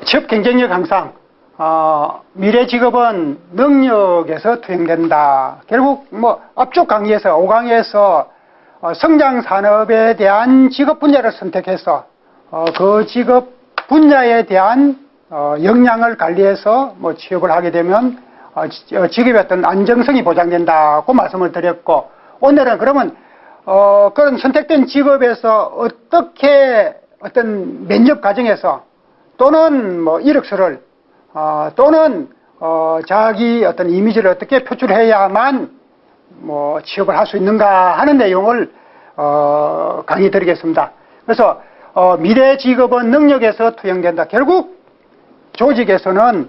취업 경쟁력 향상, 미래 직업은 능력에서 투영된다. 결국 앞쪽 강의에서 5강에서 성장 산업에 대한 직업 분야를 선택해서 그 직업 분야에 대한 역량을 관리해서 취업을 하게 되면 직업의 어떤 안정성이 보장된다고 말씀을 드렸고, 오늘은 그러면 그런 선택된 직업에서 어떻게 어떤 면접 과정에서 또는 이력서를 또는 자기 어떤 이미지를 어떻게 표출해야만 취업을 할 수 있는가 하는 내용을 강의 드리겠습니다. 그래서 미래 직업은 능력에서 투영된다. 결국 조직에서는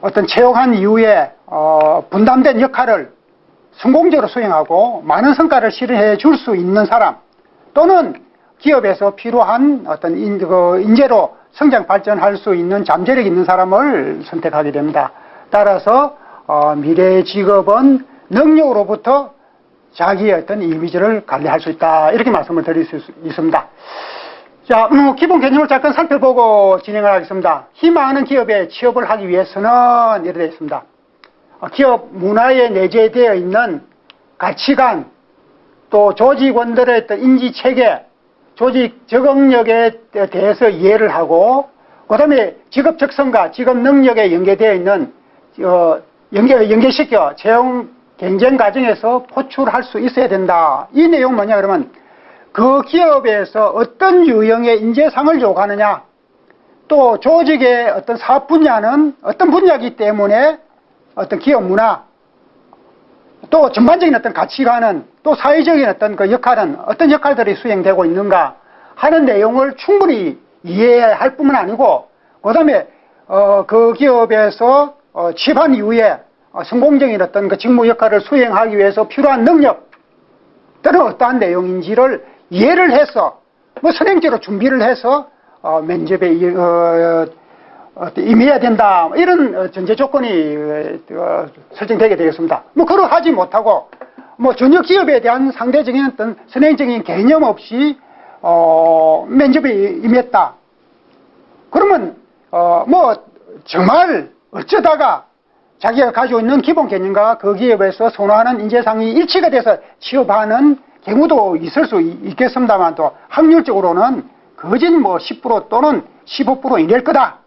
어떤 채용한 이후에 분담된 역할을 성공적으로 수행하고 많은 성과를 실현해 줄 수 있는 사람, 또는 기업에서 필요한 어떤 인재로 성장 발전할 수 있는 잠재력 있는 사람을 선택하게 됩니다. 따라서 미래 직업은 능력으로부터 자기의 어떤 이미지를 관리할 수 있다, 이렇게 말씀을 드릴 수 있습니다. 자, 기본 개념을 잠깐 살펴보고 진행을 하겠습니다. 희망하는 기업에 취업을 하기 위해서는 이렇게 되어 있습니다. 기업 문화에 내재되어 있는 가치관, 또 조직원들의 어떤 인지체계, 조직 적응력에 대해서 이해를 하고, 그 다음에 직업 적성과 직업 능력에 연계되어 있는 연계시켜 채용 경쟁 과정에서 포출할 수 있어야 된다. 이 내용은 뭐냐 그러면, 그 기업에서 어떤 유형의 인재상을 요구하느냐, 또 조직의 어떤 사업 분야는 어떤 분야이기 때문에 어떤 기업 문화, 또 전반적인 어떤 가치관은, 또 사회적인 어떤 그 역할은 어떤 역할들이 수행되고 있는가 하는 내용을 충분히 이해할 뿐만 아니고, 그 다음에 그 기업에서 취업한 이후에 성공적인 어떤 그 직무 역할을 수행하기 위해서 필요한 능력들은 어떠한 내용인지를 이해를 해서 선행적으로 준비를 해서 면접에 임해야 된다, 이런 전제 조건이 설정되게 되겠습니다. 그러하지 못하고 전혀 기업에 대한 상대적인 어떤 선행적인 개념 없이 면접에 임했다. 그러면 정말 어쩌다가 자기가 가지고 있는 기본 개념과 그 기업에서 선호하는 인재상이 일치가 돼서 취업하는 경우도 있을 수 있겠습니다만도, 확률적으로는 거진 10% 또는 15% 이낼 거다.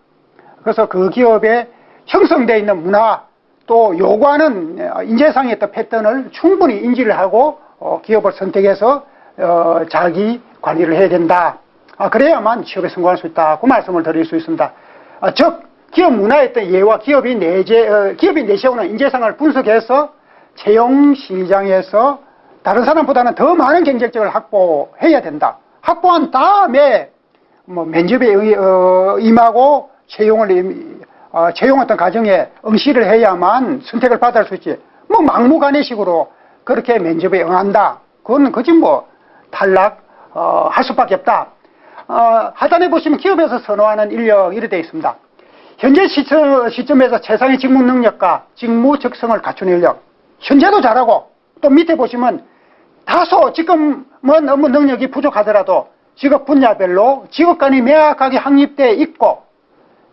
그래서 그 기업에 형성되어 있는 문화, 또 요구하는 인재상의 어떤 패턴을 충분히 인지를 하고 기업을 선택해서 자기 관리를 해야 된다. 그래야만 취업에 성공할 수 있다. 그 말씀을 드릴 수 있습니다. 즉 기업 문화의 어떤 예와 기업이 내세우는 인재상을 분석해서 채용 시장에서 다른 사람보다는 더 많은 경쟁력을 확보해야 된다. 확보한 다음에 면접에 임하고 채용 어떤 과정에 응시를 해야만 선택을 받을 수 있지. 막무가내식으로 그렇게 면접에 응한다. 그거는 거짓 탈락 할 수밖에 없다. 하단에 보시면 기업에서 선호하는 인력 이렇게 되어 있습니다. 현재 시점에서 최상의 직무 능력과 직무 적성을 갖춘 인력, 현재도 잘하고, 또 밑에 보시면 다소 지금은 업무 능력이 부족하더라도 직업 분야별로 직업관이 명확하게 확립되어 있고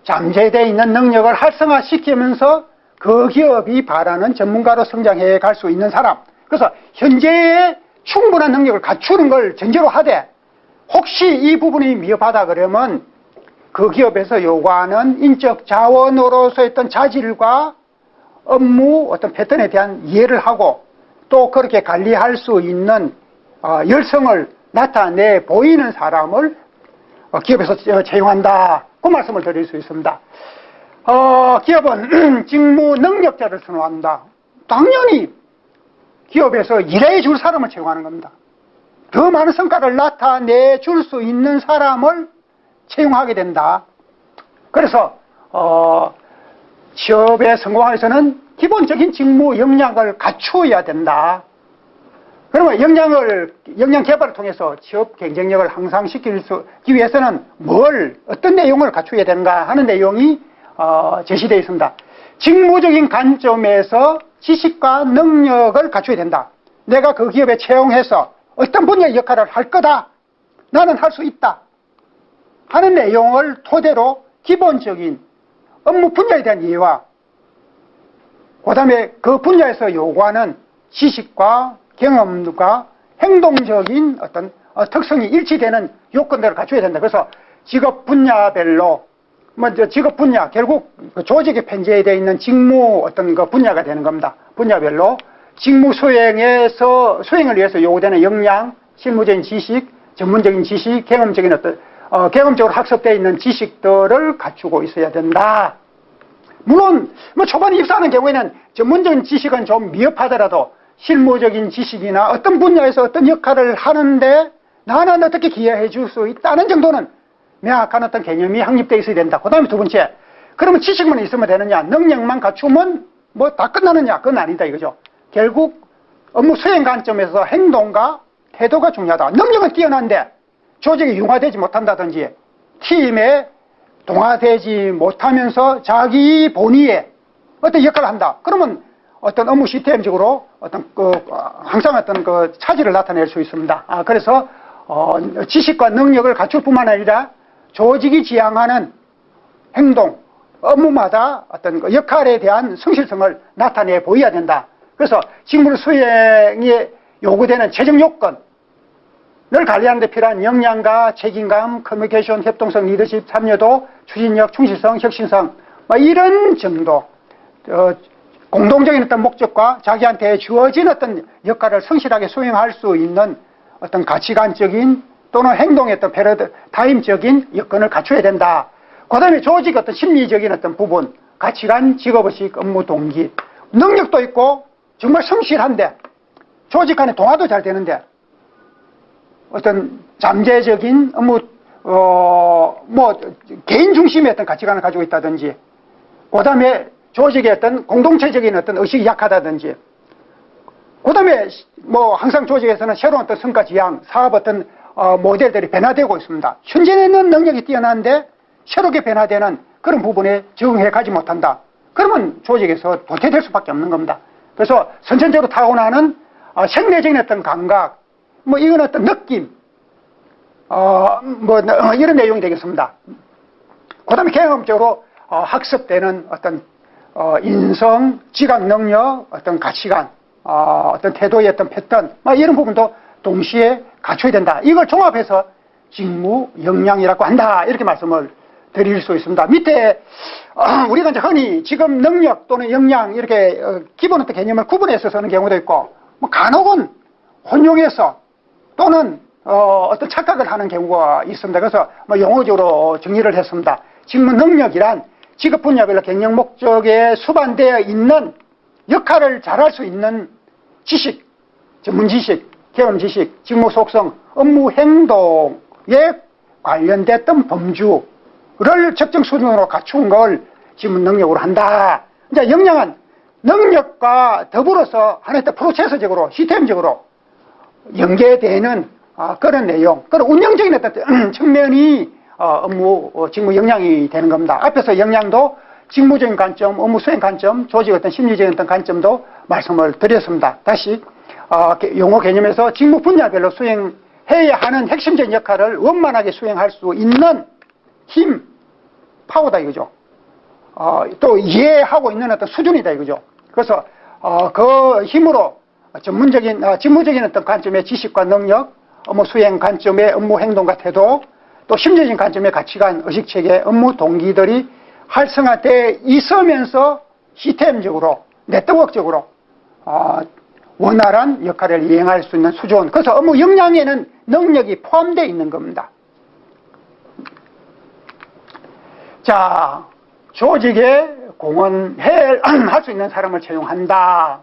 잠재되어 있는 능력을 활성화시키면서 그 기업이 바라는 전문가로 성장해 갈 수 있는 사람. 그래서 현재의 충분한 능력을 갖추는 걸 전제로 하되, 혹시 이 부분이 미흡하다 그러면 그 기업에서 요구하는 인적 자원으로서의 어떤 자질과 업무 어떤 패턴에 대한 이해를 하고, 또 그렇게 관리할 수 있는 열성을 나타내 보이는 사람을 기업에서 채용한다. 그 말씀을 드릴 수 있습니다. 기업은 직무 능력자를 선호한다. 당연히 기업에서 일해 줄 사람을 채용하는 겁니다. 더 많은 성과를 나타내 줄 수 있는 사람을 채용하게 된다. 그래서 취업에 성공하기 위해서는 기본적인 직무 역량을 갖추어야 된다. 그러면 역량 개발을 통해서 취업 경쟁력을 향상시키기 위해서는 어떤 내용을 갖추어야 되는가 하는 내용이 제시되어 있습니다. 직무적인 관점에서 지식과 능력을 갖춰야 된다. 내가 그 기업에 채용해서 어떤 분야의 역할을 할 거다. 나는 할 수 있다. 하는 내용을 토대로 기본적인 업무 분야에 대한 이해와 그 다음에 그 분야에서 요구하는 지식과 경험과 행동적인 어떤 특성이 일치되는 요건들을 갖춰야 된다. 그래서 직업 분야별로 직업 분야 결국 그 조직에 편제되어 있는 직무 어떤 그 분야가 되는 겁니다. 분야별로 직무 수행을 위해서 요구되는 역량, 실무적인 지식, 전문적인 지식, 경험적인 경험적으로 학습되어 있는 지식들을 갖추고 있어야 된다. 물론 초반에 입사하는 경우에는 전문적인 지식은 좀 미흡하더라도 실무적인 지식이나 어떤 분야에서 어떤 역할을 하는데 나는 어떻게 기여해 줄 수 있다는 정도는 명확한 어떤 개념이 확립되어 있어야 된다. 그 다음에 두 번째, 그러면 지식만 있으면 되느냐, 능력만 갖추면 다 끝나느냐, 그건 아니다 이거죠. 결국 업무 수행 관점에서 행동과 태도가 중요하다. 능력은 뛰어난데 조직이 융화되지 못한다든지 팀에 동화되지 못하면서 자기 본위에 어떤 역할을 한다. 그러면 어떤 업무 시스템적으로 항상 차질을 나타낼 수 있습니다. 그래서 지식과 능력을 갖출 뿐만 아니라 조직이 지향하는 행동, 업무마다 어떤 역할에 대한 성실성을 나타내 보여야 된다. 그래서 직무 수행에 요구되는 최종 요건을 관리하는 데 필요한 역량과 책임감, 커뮤니케이션, 협동성, 리더십, 참여도, 추진력, 충실성, 혁신성 이런 정도 공동적인 어떤 목적과 자기한테 주어진 어떤 역할을 성실하게 수행할 수 있는 어떤 가치관적인 또는 행동의 어떤 패러다임적인 여건을 갖춰야 된다. 그 다음에 조직 어떤 심리적인 어떤 부분, 가치관, 직업의식, 업무 동기, 능력도 있고 정말 성실한데 조직 간에 동화도 잘 되는데 어떤 잠재적인 업무 개인 중심의 어떤 가치관을 가지고 있다든지 그 다음에 조직의 어떤 공동체적인 어떤 의식이 약하다든지 그 다음에 항상 조직에서는 새로운 어떤 성과 지향, 사업 어떤 모델들이 변화되고 있습니다. 현재는 능력이 뛰어난데 새롭게 변화되는 그런 부분에 적응해 가지 못한다. 그러면 조직에서 도태될 수밖에 없는 겁니다. 그래서 선천적으로 타고나는 생리적인 어떤 감각, 이건 어떤 느낌, 이런 내용이 되겠습니다. 그 다음에 경험적으로 학습되는 어떤 인성, 지각 능력, 어떤 가치관, 어떤 태도의 어떤 패턴, 이런 부분도 동시에 갖춰야 된다. 이걸 종합해서 직무 역량이라고 한다. 이렇게 말씀을 드릴 수 있습니다. 밑에 우리가 이제 흔히 지금 능력 또는 역량 이렇게 기본 어떤 개념을 구분해서 쓰는 경우도 있고 간혹은 혼용해서 또는 어떤 착각을 하는 경우가 있습니다. 그래서 용어적으로 정리를 했습니다. 직무 능력이란 직업 분야별로 경영 목적에 수반되어 있는 역할을 잘할 수 있는 지식, 전문 지식, 경험 지식, 직무 속성, 업무 행동에 관련됐던 범주를 적정 수준으로 갖춘 걸 직무 능력으로 한다. 이제 역량은 능력과 더불어서 하나의 프로세스적으로, 시스템적으로 연계되는 그런 내용, 그런 운영적인 어떤 측면이 업무, 직무 역량이 되는 겁니다. 앞에서 역량도 직무적인 관점, 업무 수행 관점, 조직 어떤 심리적인 어떤 관점도 말씀을 드렸습니다. 다시 용어 개념에서 직무 분야별로 수행해야 하는 핵심적인 역할을 원만하게 수행할 수 있는 힘, 파워다 이거죠. 또 이해하고 있는 어떤 수준이다 이거죠. 그래서 그 힘으로 전문적인 직무적인 어떤 관점의 지식과 능력, 업무 수행 관점의 업무 행동과 태도, 또 심리적인 관점의 가치관, 의식체계, 업무 동기들이 활성화되어 있으면서 시스템적으로, 네트워크적으로 원활한 역할을 이행할 수 있는 수준. 그래서 업무 역량에는 능력이 포함되어 있는 겁니다. 자, 조직에 공헌할 수 있는 사람을 채용한다.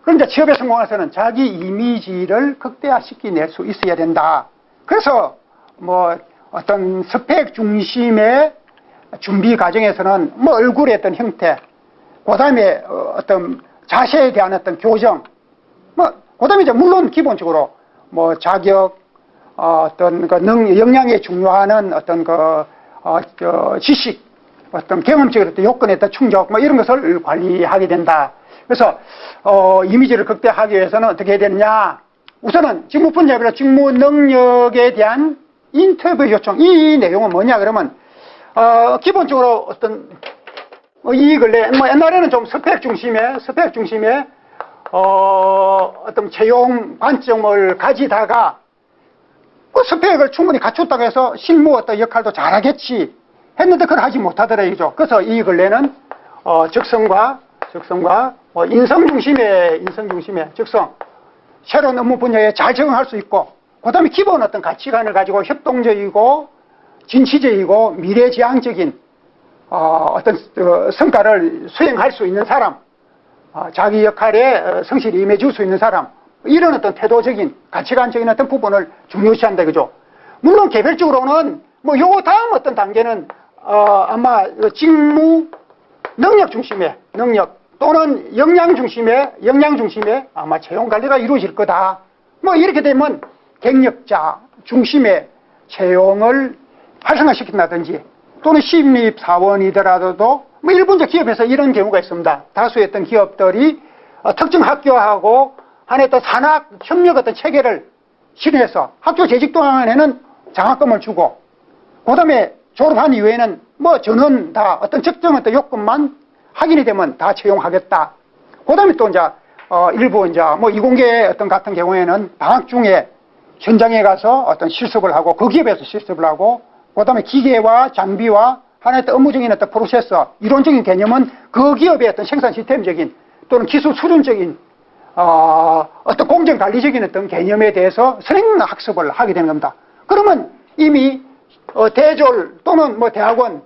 그런데 취업에 성공해서는 자기 이미지를 극대화시켜낼 수 있어야 된다. 그래서 어떤 스펙 중심의 준비 과정에서는 얼굴의 어떤 형태, 그 다음에 어떤 자세에 대한 어떤 교정, 그 다음에 이제 물론 기본적으로 자격, 어떤 역량에 중요한 어떤 지식, 어떤 경험적인 어떤 요건에 따른 충족, 이런 것을 관리하게 된다. 그래서 이미지를 극대화하기 위해서는 어떻게 해야 되느냐? 우선은 직무 분야별로 직무 능력에 대한 인터뷰 요청. 이 내용은 뭐냐 그러면 기본적으로 어떤 이익을 옛날에는 좀 스펙 중심의 어떤 채용 관점을 가지다가 그 스펙을 충분히 갖췄다고 해서 실무 어떤 역할도 잘하겠지 했는데 그걸 하지 못하더래요. 그래서 이 근래는 적성과 인성 중심의 적성, 새로운 업무 분야에 잘 적응할 수 있고, 그 다음에 기본 어떤 가치관을 가지고 협동적이고 진취적이고 미래지향적인 어떤 성과를 수행할 수 있는 사람, 자기 역할에 성실히 임해줄 수 있는 사람, 이런 어떤 태도적인 가치관적인 어떤 부분을 중요시한다, 그죠? 물론 개별적으로는 요 다음 어떤 단계는 아마 직무 능력 중심의 능력 또는 역량 중심의 아마 채용 관리가 이루어질 거다. 이렇게 되면 경력자 중심의 채용을 활성화시킨다든지, 또는 신입사원이더라도 일본적 기업에서 이런 경우가 있습니다. 다수의 어떤 기업들이 특정 학교하고 한 어떤 산학 협력 어떤 체계를 실현해서 학교 재직 동안에는 장학금을 주고, 그 다음에 졸업한 이후에는 전원 다 어떤 특정 어떤 요건만 확인이 되면 다 채용하겠다. 그 다음에 또 일부 이공계 어떤 같은 경우에는 방학 중에 현장에 가서 어떤 실습을 하고, 그 기업에서 실습을 하고, 그 다음에 기계와 장비와 하나의 어떤 업무적인 어떤 프로세서, 이론적인 개념은 그 기업의 어떤 생산 시스템적인 또는 기술 수준적인 어떤 공정 관리적인 어떤 개념에 대해서 선행 학습을 하게 되는 겁니다. 그러면 이미 대졸 또는 대학원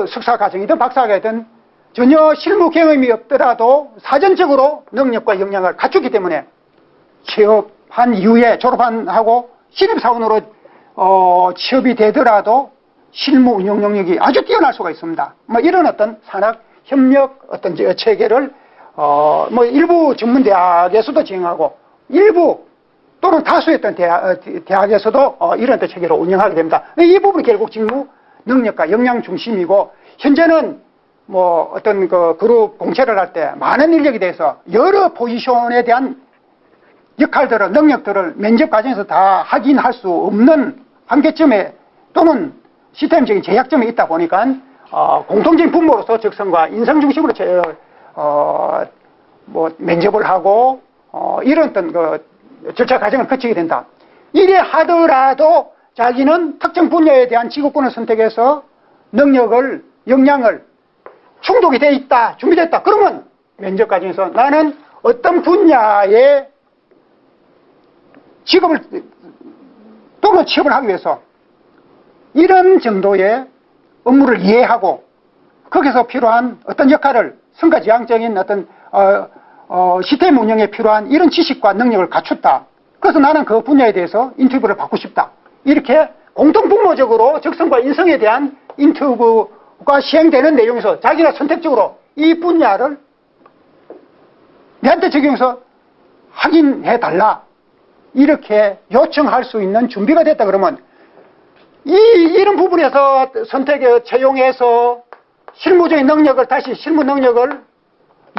석사 과정이든 박사과든 전혀 실무 경험이 없더라도 사전적으로 능력과 역량을 갖추기 때문에 취업한 이후에 졸업하고 신입사원으로 취업이 되더라도 실무 운영 능력이 아주 뛰어날 수가 있습니다. 이런 어떤 산학 협력 어떤 체계를 일부 전문 대학에서도 진행하고, 일부 또는 다수의 어떤 대학에서도 이런 어떤 체계를 운영하게 됩니다. 이 부분이 결국 직무 능력과 역량 중심이고, 현재는 어떤 그 그룹 공채를 할 때 많은 인력에 대해서 여러 포지션에 대한 역할들을, 능력들을 면접 과정에서 다 확인할 수 없는 한계점에 또는 시스템적인 제약점이 있다 보니까 공통적인 분모로서 적성과 인성 중심으로 면접을 하고 이런 어떤 그 절차 과정을 거치게 된다. 이래 하더라도 자기는 특정 분야에 대한 직업군을 선택해서 능력을, 역량을 충족이 돼 있다, 준비됐다. 그러면 면접 과정에서 나는 어떤 분야의 직업을 또는 취업을 하기 위해서 이런 정도의 업무를 이해하고 거기서 필요한 어떤 역할을 성과지향적인 어떤 시스템 운영에 필요한 이런 지식과 능력을 갖췄다. 그래서 나는 그 분야에 대해서 인터뷰를 받고 싶다. 이렇게 공통분모적으로 적성과 인성에 대한 인터뷰가 시행되는 내용에서 자기가 선택적으로 이 분야를 내한테 적용해서 확인해달라, 이렇게 요청할 수 있는 준비가 됐다 그러면 이런 부분에서 선택에 채용해서 실무적인 능력을, 다시 실무 능력을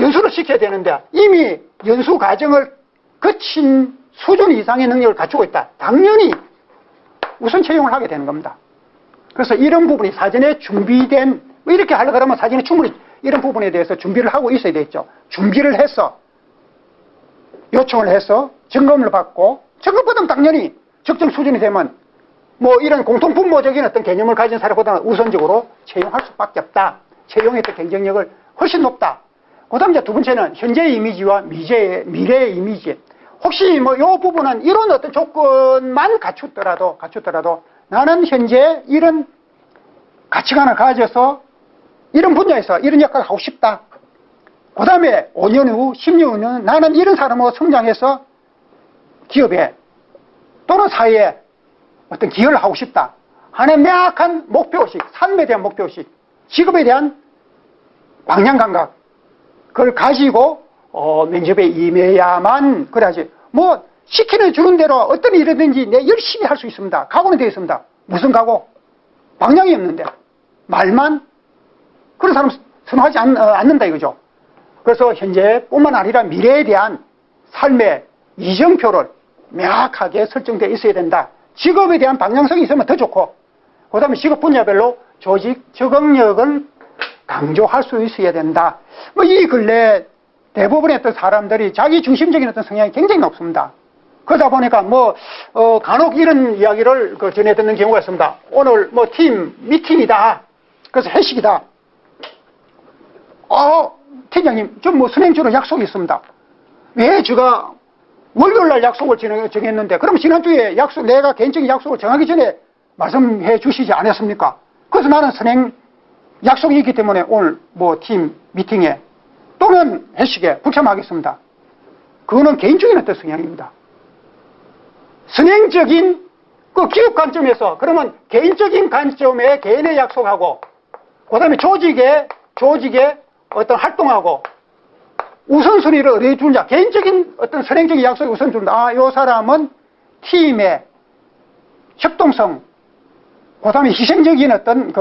연수를 시켜야 되는데 이미 연수 과정을 거친 수준 이상의 능력을 갖추고 있다. 당연히 우선 채용을 하게 되는 겁니다. 그래서 이런 부분이 사전에 준비된, 이렇게 하려고 하면 사전에 충분히 이런 부분에 대해서 준비를 하고 있어야 되겠죠. 준비를 해서 요청을 해서 점검을 받고, 점검받으면 당연히 적정 수준이 되면 이런 공통분모적인 어떤 개념을 가진 사람보다는 우선적으로 채용할 수밖에 없다. 채용의 또 경쟁력을 훨씬 높다. 그 다음 두 번째는 현재의 이미지와 미래의 이미지. 혹시 이 부분은 이런 어떤 조건만 갖췄더라도 나는 현재 이런 가치관을 가져서 이런 분야에서 이런 역할을 하고 싶다. 그 다음에 5년 후, 10년 후는 나는 이런 사람으로 성장해서 기업에 또는 사회에 어떤 기여를 하고 싶다 하는 명확한 목표의식, 삶에 대한 목표의식, 직업에 대한 방향감각, 그걸 가지고 면접에 임해야만 그래야지. 시키는 주는 대로 어떤 일이든지 내 열심히 할 수 있습니다. 각오는 되어 있습니다. 무슨 각오? 방향이 없는데 말만, 그런 사람 선호하지 않는다 이거죠. 그래서 현재뿐만 아니라 미래에 대한 삶의 이정표를 명확하게 설정되어 있어야 된다. 직업에 대한 방향성이 있으면 더 좋고, 그 다음에 직업 분야별로 조직 적응력을 강조할 수 있어야 된다. 뭐 이 근래 대부분의 어떤 사람들이 자기 중심적인 어떤 성향이 굉장히 높습니다. 그러다 보니까 간혹 이런 이야기를 전해 듣는 경우가 있습니다. 오늘 팀 미팅이다. 그래서 회식이다. 팀장님, 좀 선행주로 약속이 있습니다. 왜 제가 월요일날 약속을 정했는데, 그럼 지난주에 내가 개인적인 약속을 정하기 전에 말씀해 주시지 않았습니까? 그래서 나는 선행 약속이 있기 때문에 오늘 팀 미팅에 또는 회식에 불참하겠습니다. 그거는 개인적인 어떤 성향입니다. 선행적인 기업 관점에서 그러면 개인적인 관점에 개인의 약속하고 그 다음에 조직의 어떤 활동하고 우선순위를 어디에 주느냐. 개인적인 어떤 선행적인 약속에 우선 준다. 이 사람은 팀의 협동성, 그 다음에 희생적인 어떤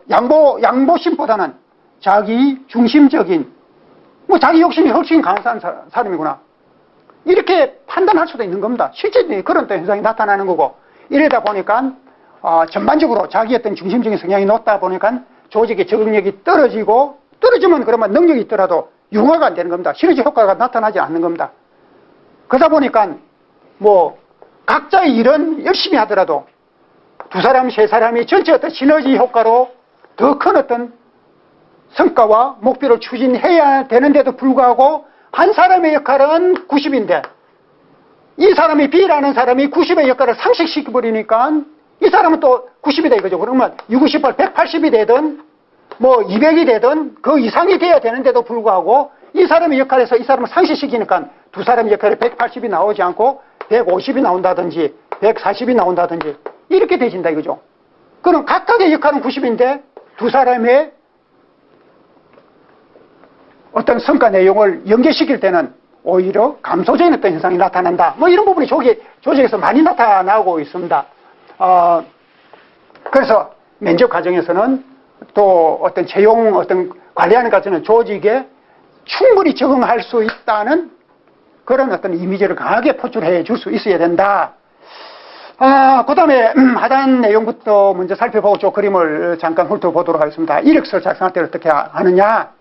양보심보다는 자기 중심적인, 자기 욕심이 훨씬 강한 사람이구나. 이렇게 판단할 수도 있는 겁니다. 실제 그런 또 현상이 나타나는 거고, 이러다 보니까, 전반적으로 자기 어떤 중심적인 성향이 높다 보니까 조직의 적응력이 떨어지면 그러면 능력이 있더라도 융화가 안 되는 겁니다. 시너지 효과가 나타나지 않는 겁니다. 그러다 보니까 각자의 일은 열심히 하더라도 두 사람, 세 사람이 전체 어떤 시너지 효과로 더 큰 어떤 성과와 목표를 추진해야 되는데도 불구하고 한 사람의 역할은 90인데 이 사람이 B라는 사람이 90의 역할을 상식시켜버리니까 이 사람은 또 90이다 이거죠. 그러면 68, 180이 되든 200이 되든 그 이상이 돼야 되는데도 불구하고 이 사람의 역할에서 이 사람을 상실시키니까 두 사람의 역할에 180이 나오지 않고 150이 나온다든지 140이 나온다든지 이렇게 되진다 이거죠. 그럼 각각의 역할은 90인데 두 사람의 어떤 성과 내용을 연계시킬 때는 오히려 감소적인 어떤 현상이 나타난다. 이런 부분이 조직에서 많이 나타나고 있습니다. 그래서 면접 과정에서는 또 어떤 채용, 관리하는 과정은 조직에 충분히 적응할 수 있다는 그런 어떤 이미지를 강하게 포출해 줄 수 있어야 된다. 그 다음에 하단 내용부터 먼저 살펴보고 저 그림을 잠깐 훑어보도록 하겠습니다. 이력서 작성할 때 어떻게 하느냐.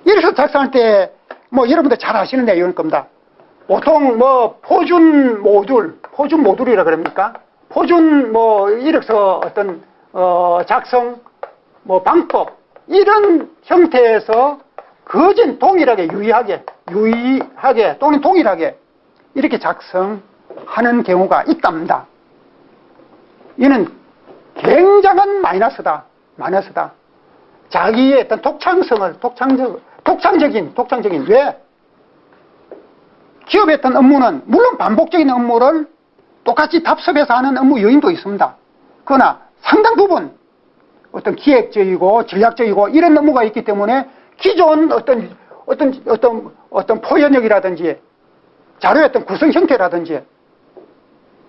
이력서 작성할 때 여러분들 잘 아시는 내용일 겁니다. 보통 포준 모듈이라 그럽니까? 포준 이력서 어떤 작성 방법 이런 형태에서 거진 동일하게 유의하게 또는 동일하게 이렇게 작성하는 경우가 있답니다. 이는 굉장한 마이너스다. 자기의 어떤 독창적인 왜? 기업의 어떤 업무는 물론 반복적인 업무를 똑같이 답습해서 하는 업무 요인도 있습니다. 그러나 상당 부분 어떤 기획적이고 전략적이고 이런 업무가 있기 때문에 기존 어떤 포연력이라든지 자료의 어떤 구성 형태라든지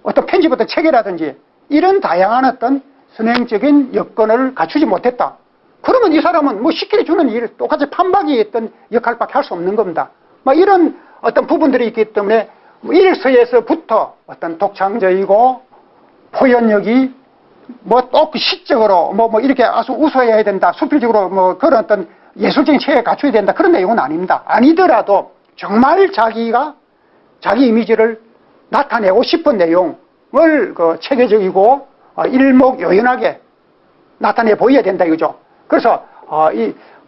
어떤 편집 어떤 체계라든지 이런 다양한 어떤 선행적인 여건을 갖추지 못했다. 그러면 이 사람은 시켜주는 일 똑같이 판박이 어떤 역할밖에 할 수 없는 겁니다. 이런 어떤 부분들이 있기 때문에 이력서에서부터 어떤 독창적이고 포연력이 또 시적으로 이렇게 아주 우수해야 된다. 수필적으로 그런 어떤 예술적인 체계를 갖춰야 된다. 그런 내용은 아닙니다. 아니더라도 정말 자기 이미지를 나타내고 싶은 내용을 체계적이고 일목요연하게 나타내 보여야 된다 이거죠. 그래서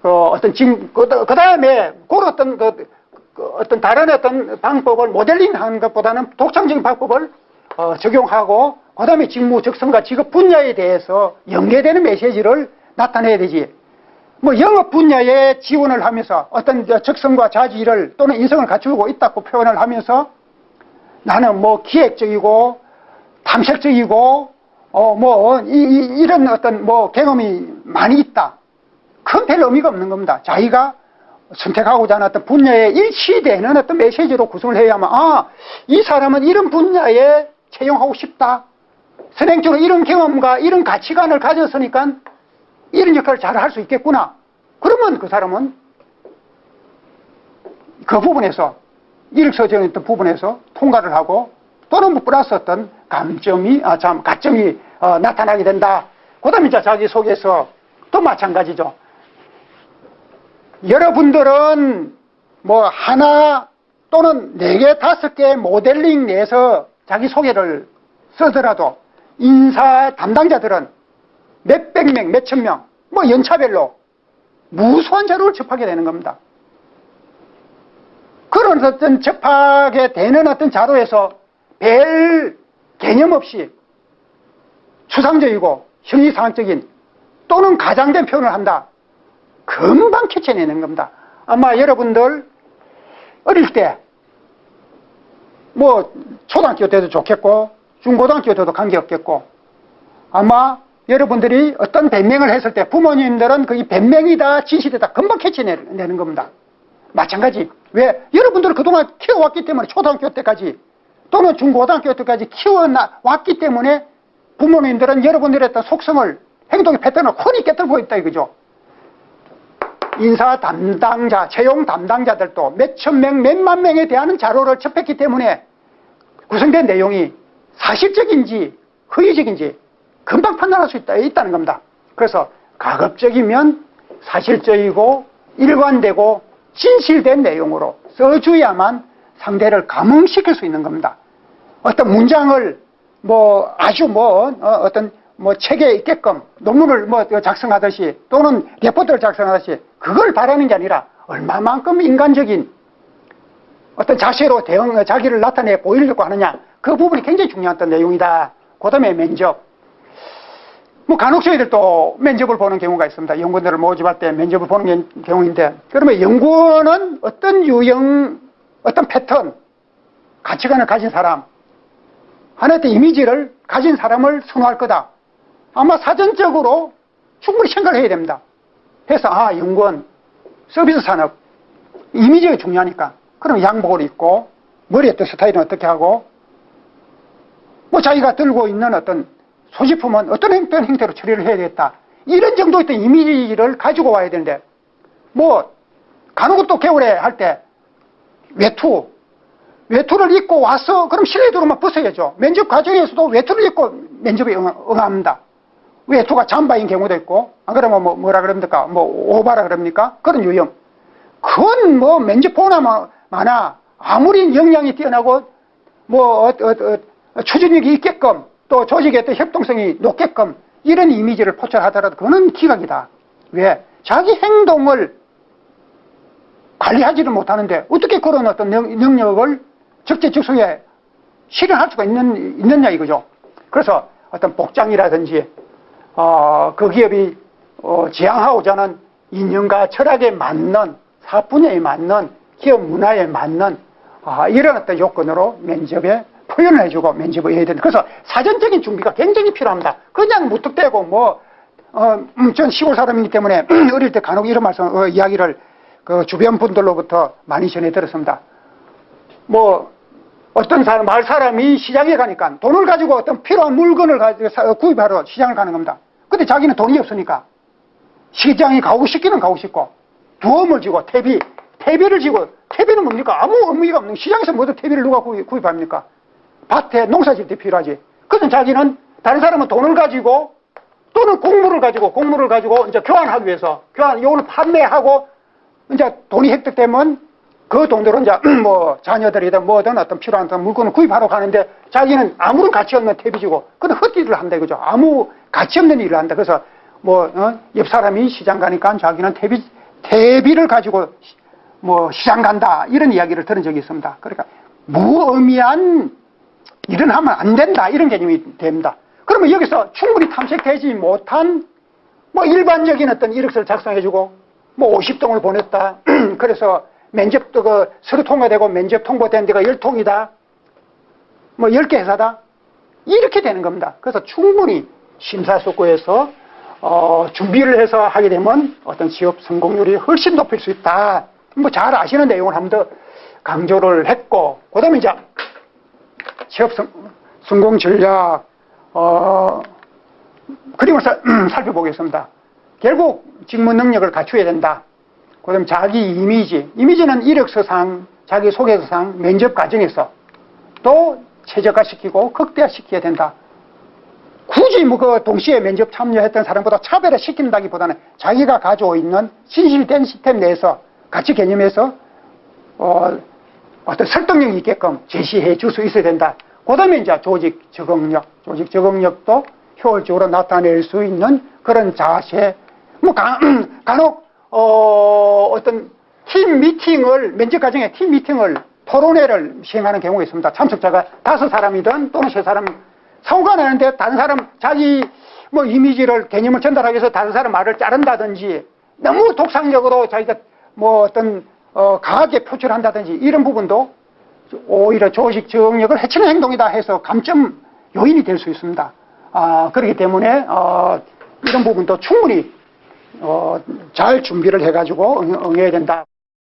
그 다음에 어떤 다른 어떤 방법을 모델링하는 것보다는 독창적인 방법을 적용하고 그 다음에 직무 적성과 직업 분야에 대해서 연계되는 메시지를 나타내야 되지. 영업 분야에 지원을 하면서 어떤 적성과 자질을 또는 인성을 갖추고 있다고 표현을 하면서 나는 기획적이고 탐색적이고 이런 어떤 경험이 많이 있다. 그건 별 의미가 없는 겁니다. 자기가 선택하고자 하는 어떤 분야에 일치되는 어떤 메시지로 구성을 해야만 이 사람은 이런 분야에 채용하고 싶다. 선행적으로 이런 경험과 이런 가치관을 가졌으니까 이런 역할을 잘 할 수 있겠구나. 그러면 그 사람은 그 부분에서 이력서 정했던 부분에서 통과를 하고 또는 플러스 어떤 가점이 나타나게 된다. 그 다음에 이제 자기소개서 또 마찬가지죠. 여러분들은 뭐 하나 또는 4개, 5개 모델링 내에서 자기소개를 쓰더라도 인사 담당자들은 몇백 명, 몇천 명, 뭐 연차별로 무수한 자료를 접하게 되는 겁니다. 그런 어떤 접하게 되는 어떤 자료에서 별 개념 없이 추상적이고 형이상학적인 또는 가장된 표현을 한다. 금방 캐쳐내는 겁니다. 아마 여러분들 어릴 때 뭐 초등학교 때도 좋겠고 중고등학교 때도 관계없겠고 아마 여러분들이 어떤 변명을 했을 때 부모님들은 그 변명이다 진실이다 금방 캐쳐내는 겁니다. 마찬가지. 왜? 여러분들은 그동안 키워왔기 때문에 초등학교 때까지 또는 중고등학교 때까지 키워왔기 때문에 부모님들은 여러분들의 어떤 속성을 행동의 패턴을 훤히 깨뜨리고 있다 이거죠. 인사 담당자, 채용 담당자들도 몇천 명, 몇만 명에 대한 자료를 접했기 때문에 구성된 내용이 사실적인지 허위적인지 금방 판단할 수 있다는 겁니다. 그래서 가급적이면 사실적이고 일관되고 진실된 내용으로 써줘야만 상대를 감흥시킬 수 있는 겁니다. 어떤 문장을 뭐 아주 어떤 책에 있게끔 논문을 작성하듯이 또는 레포트를 작성하듯이 그걸 바라는 게 아니라 얼마만큼 인간적인 어떤 자세로 자기를 나타내 보이려고 하느냐 그 부분이 굉장히 중요한 내용이다. 그 다음에 면접. 간혹 저희들도 면접을 보는 경우가 있습니다. 연구원들을 모집할 때 면접을 보는 경우인데 그러면 연구원은 어떤 유형, 어떤 패턴, 가치관을 가진 사람 하나의 이미지를 가진 사람을 선호할 거다. 아마 사전적으로 충분히 생각을 해야 됩니다. 그래서 연구원, 서비스 산업 이미지가 중요하니까 그럼 양복을 입고 머리에 또 스타일은 어떻게 하고 자기가 들고 있는 어떤 소지품은 어떤 형태로 처리를 해야 되겠다. 이런 정도의 어떤 이미지를 가지고 와야 되는데 간혹 또 겨울에 할 때 외투를 입고 와서 그럼 실내도로만 벗어야죠. 면접 과정에서도 외투를 입고 면접에 응합니다. 외투가 잠바인 경우도 있고 안 그러면 뭐라 그럽니까? 오바라 그럽니까? 그런 유형. 그건 면접 보나 마나 아무리 역량이 뛰어나고 추진력이 있게끔 또 조직의 어떤 협동성이 높게끔 이런 이미지를 포착하더라도 그거는 기각이다. 왜? 자기 행동을 관리하지를 못하는데 어떻게 그런 어떤 능력을 적재적소에 실현할 수가 있느냐 이거죠. 그래서 어떤 복장이라든지 그 기업이 지향하고자 하는 이념과 철학에 맞는 사업 분야에 맞는 기업 문화에 맞는 이런 어떤 요건으로 면접에 표현을 해주고 면접을 해야 된다. 그래서 사전적인 준비가 굉장히 필요합니다. 그냥 무턱대고 전 시골 사람이기 때문에 어릴 때 간혹 이런 이야기를 그 주변 분들로부터 많이 전해 들었습니다. 어떤 마을 사람이 시장에 가니까 돈을 가지고 어떤 필요한 물건을 가지고 구입하러 시장을 가는 겁니다. 근데 자기는 돈이 없으니까 시장에 가고 싶기는 가고 싶고 두엄을 쥐고 퇴비를 쥐고 퇴비는 뭡니까? 아무 의미가 없는 시장에서 뭐든 퇴비를 누가 구입합니까? 밭에 농사질 때 필요하지. 그래서 자기는 다른 사람은 돈을 가지고 또는 곡물을 가지고 이제 교환하기 위해서 이걸 판매하고 이제 돈이 획득되면 그 돈으로 이제 자녀들이든 뭐든 어떤 필요한 물건을 구입하러 가는데 자기는 아무런 가치 없는 퇴비지고 그건 헛일을 한다 이거죠. 아무 가치 없는 일을 한다. 그래서 옆 사람이 시장 가니까 자기는 퇴비를 가지고 시장 간다 이런 이야기를 들은 적이 있습니다. 그러니까 무의미한 일은 하면 안 된다 이런 개념이 됩니다. 그러면 여기서 충분히 탐색되지 못한 일반적인 어떤 이력서를 작성해주고 50통을 보냈다. 그래서 면접도 서류 통과되고 면접 통보된 데가 10통이다. 10개 회사다. 이렇게 되는 겁니다. 그래서 충분히 심사숙고해서 준비를 해서 하게 되면 어떤 취업 성공률이 훨씬 높일 수 있다. 잘 아시는 내용을 한 번 더 강조를 했고, 그 다음에 이제 취업 성공 전략, 그림을 살펴보겠습니다. 결국 직무 능력을 갖춰야 된다. 그 다음에 자기 이미지는 이력서상, 자기소개서상, 면접 과정에서 또 최적화시키고 극대화시켜야 된다. 굳이 뭐 그 동시에 면접 참여했던 사람보다 차별을 시킨다기보다는 자기가 가지고 있는 진실된 시스템 내에서 가치 개념에서 어떤 설득력이 있게끔 제시해 줄 수 있어야 된다. 그 다음에 이제 조직 적응력도 효율적으로 나타낼 수 있는 그런 자세, 뭐 간혹 어떤 팀 미팅을, 면접 과정에 팀 미팅을, 토론회를 시행하는 경우가 있습니다. 참석자가 5사람이든 또는 3사람 사고가 나는데 다른 사람 자기 뭐 이미지를, 개념을 전달하기 위해서 다른 사람 말을 자른다든지 너무 독상적으로 자기가 뭐 어떤 강하게 표출한다든지 이런 부분도 오히려 조직 적응력을 해치는 행동이다 해서 감점 요인이 될 수 있습니다. 그렇기 때문에 이런 부분도 충분히 잘 준비를 해가지고 응해야 된다.